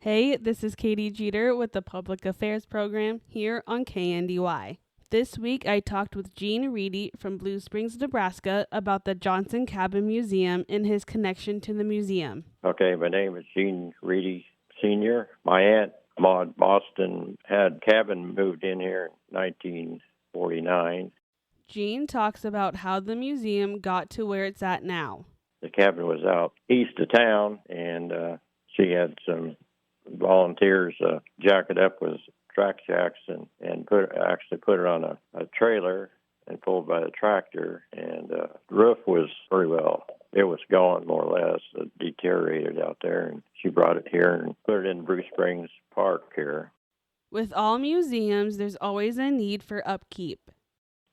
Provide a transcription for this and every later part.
Hey, this is Katy Jeter with the Public Affairs Program here on KNDY. This week I talked with Gene Reedy from Blue Springs, Nebraska about the Johnson Cabin Museum and his connection to the museum. Okay, my name is Gene Reedy Sr. My aunt Maud Boston had cabin moved in here in 1949. Gene talks about how the museum got to where it's at now. The cabin was out east of town, and she had some volunteers jack it up with track jacks and put it on a trailer and pulled by the tractor. And the roof was pretty well. It was gone more or less. It deteriorated out there, and she brought it here and put it in Blue Springs Park here. With all museums, there's always a need for upkeep.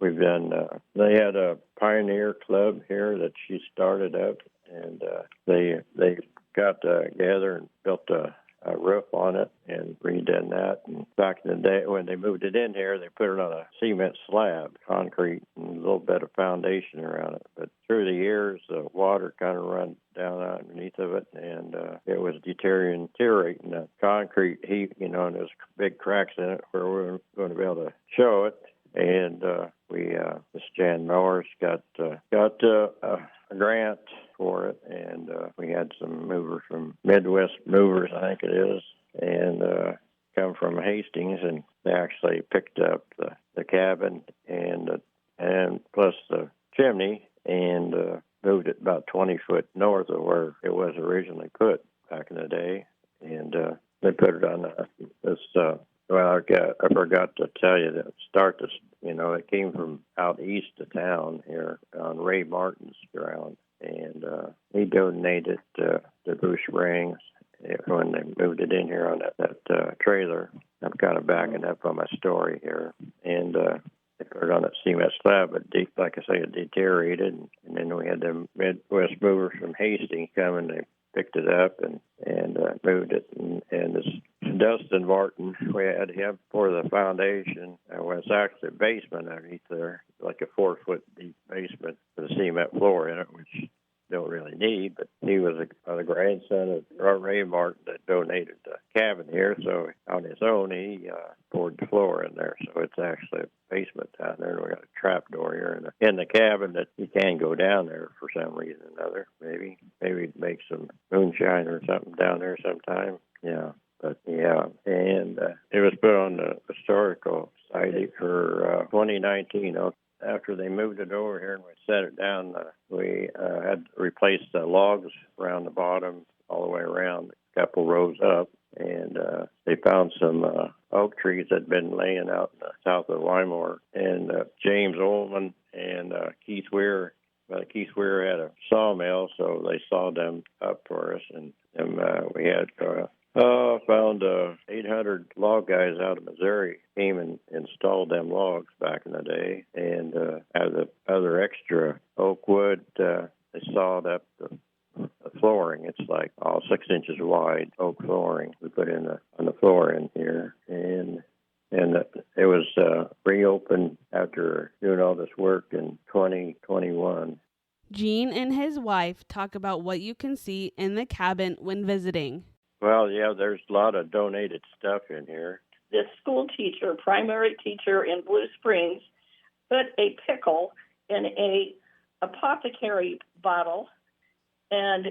We've done. They had a pioneer club here that she started up, and they got together and built a roof on it and redone that. And back in the day when they moved it in here, they put it on a cement slab, concrete, and a little bit of foundation around it. But through the years, the water kind of run down underneath of it, and it was deteriorating the concrete heap, and there's big cracks in it where we we're going to be able to show it. And this Jan Mowers got a grant for it, and we had some movers from Midwest Movers, I think it is, and come from Hastings, and they actually picked up the cabin and plus the chimney and moved it about 20 foot north of where it was originally put back in the day, and they put it on this. Well, I forgot to tell you to start this. It came from out east of town here on Ray Martin's ground, and he donated to Blue Springs when they moved it in here on that trailer. I'm kind of backing up on my story here, and they put it on that cement slab, but like I say, it deteriorated, and then we had the Midwest movers from Hastings come and they picked it up and moved it, and this Dustin Martin, we had him for the foundation. It was actually a basement underneath there, like a 4-foot deep basement with a cement floor in it, which you don't really need, but he was the grandson of Ray Martin that donated the cabin here, so on his own he poured the floor in there, so it's actually a basement down there, and we got a trap door here in the cabin that you can go down there for some reason or another. Maybe make some moonshine or something down there sometime. Yeah. But yeah, and it was put on the historical site for 2019. After they moved it over here and we set it down, we had to replace the logs around the bottom all the way around, a couple rows up, and they found some oak trees that had been laying out in the south of Wymore, and James Ullman and Keith Weir. Keith Weir had a sawmill, so they sawed them up for us, and we had found 800 log guys out of Missouri came and installed them logs back in the day, and as the other extra oak wood, they sawed up the flooring. It's like all 6 inches wide oak flooring we put in on the floor in here, and it was reopened after doing all this work in 2021. Gene and his wife talk about what you can see in the cabin when visiting. Well, yeah, there's a lot of donated stuff in here. This school teacher, primary teacher in Blue Springs, put a pickle in a apothecary bottle, and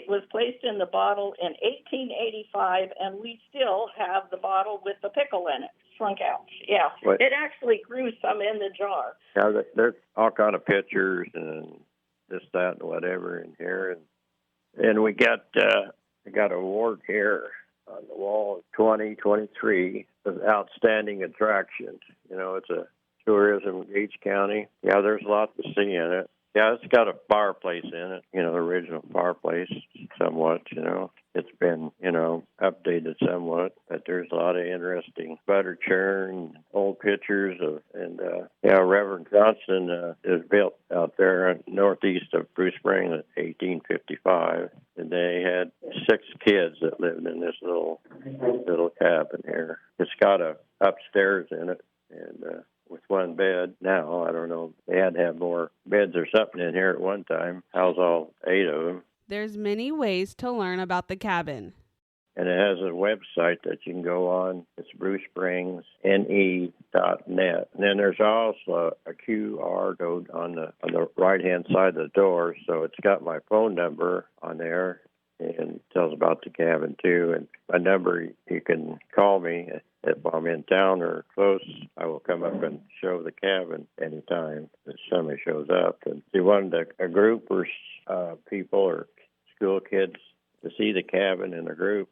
was placed in the bottle in 1885, and we still have the bottle with the pickle in it, shrunk out. Yeah, It actually grew some in the jar. Yeah, there's all kind of pictures and this, that, and whatever in here, and we got an award here on the wall, 2023, of outstanding attractions. It's a tourism Gage County. Yeah, there's a lot to see in it. Yeah, it's got a fireplace in it, the original fireplace somewhat, It's been, updated somewhat, but there's a lot of interesting butter churn, old pictures Reverend Johnson is built out there northeast of Blue Springs in 1855, and they had 6 kids that lived in this little cabin here. It's got a upstairs in it, and with one bed. Now, I don't know, they had to have more beds or something in here at one time. House all 8 of them. There's many ways to learn about the cabin. and it has a website that you can go on. It's BruceSpringsNE.net. And then there's also a QR code on the right-hand side of the door, so it's got my phone number on there and tells about the cabin too. And my number, you can call me if I'm in town or close. I will come up and show the cabin anytime that somebody shows up. And if you wanted a group or people or school kids to see the cabin in a group,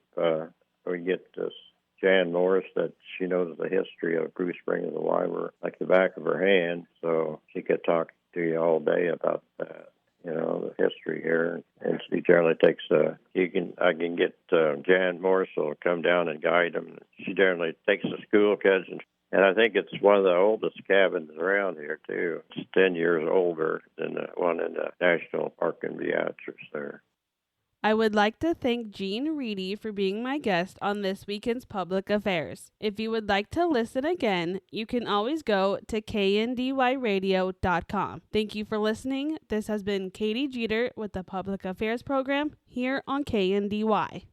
we get this Jan Morris that she knows the history of Bruce Springs and Wymer like the back of her hand, so she could talk to you all day about that. The history here, and she generally takes I can get Jan Morris will come down and guide them. She generally takes the school kids, and I think it's one of the oldest cabins around here too. It's 10 years older than the one in the National Park in Beatrice there. I would like to thank Jean Reedy for being my guest on this weekend's Public Affairs. If you would like to listen again, you can always go to kndyradio.com. Thank you for listening. This has been Katy Jeter with the Public Affairs program here on KNDY.